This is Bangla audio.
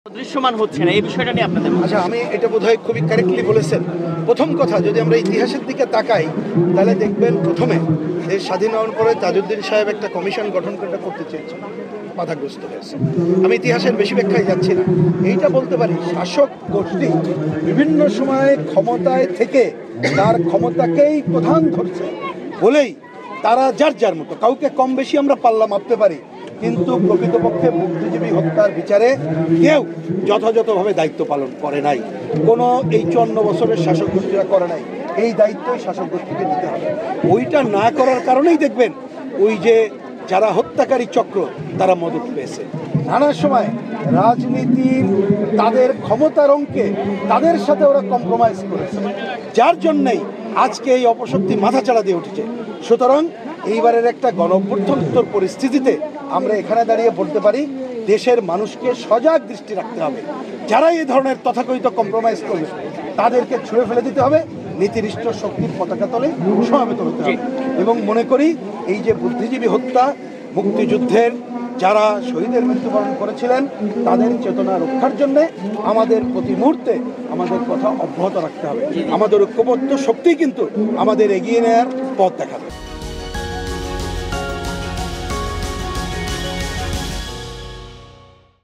দৃশ্যমান হচ্ছে না, এই বিষয়টা নিয়ে আপনাদের আচ্ছা, আমি এটা বোধহয় খুবই কারেক্টলি বলেছেন। প্রথম কথা, যদি আমরা ইতিহাসের দিকে তাকাই তাহলে দেখবেন প্রথমে দেশ স্বাধীন হওয়ার পরে তাজউদ্দিন সাহেব একটা কমিশন গঠন করতে চেয়েছেন, বাধাগ্রস্ত হয়েছে। আমি ইতিহাসের বেশি ব্যাখ্যায় যাচ্ছি না, এইটা বলতে পারি শাসক গোষ্ঠী বিভিন্ন সময়ে ক্ষমতায় থেকে তার ক্ষমতাকেই প্রধান ধরছে বলেই তারা যার যার মতো, কাউকে কম বেশি আমরা পাল্লা মাপতে পারি, কিন্তু প্রকৃতপক্ষে বুদ্ধিজীবী হত্যার বিচারে কেউ যথাযথভাবে দায়িত্ব পালন করে নাই। কোনো এই 54 বছরের শাসক গোষ্ঠীরা করে নাই, এই দায়িত্বই শাসক গোষ্ঠীকে দিতে হবে। ওইটা না করার কারণেই দেখবেন ওই যে যারা হত্যাকারী চক্র তারা মদত পেয়েছে। নানা সময় রাজনীতির তাদের ক্ষমতার অঙ্কে তাদের সাথে ওরা কম্প্রোমাইজ করেছে, যার জন্যই আজকে এই অপশক্তি মাথাচাড়া দিয়ে উঠেছে। সুতরাং এইবারের একটা গণঅভ্যুত্থানোত্তর পরিস্থিতিতে আমরা এখানে দাঁড়িয়ে বলতে পারি দেশের মানুষকে সজাগ দৃষ্টি রাখতে হবে। যারা এই ধরনের তথাকথিত কম্প্রোমাইজ করবে তাদেরকে ছুঁড়ে ফেলে দিতে হবে, নীতিনিষ্ঠ শক্তির পতাকা তলে সমবেত হতে হবে। এবং মনে করি এই যে বুদ্ধিজীবী হত্যা, মুক্তিযুদ্ধের যারা শহীদের মৃত্যুবরণ করেছিলেন তাদের চেতনা রক্ষার জন্য আমাদের প্রতি মুহূর্তে আমাদের কথা অব্যাহত রাখতে হবে। আমাদের ঐক্যবদ্ধ শক্তি কিন্তু আমাদের এগিয়ে নেওয়ার পথ দেখাবে।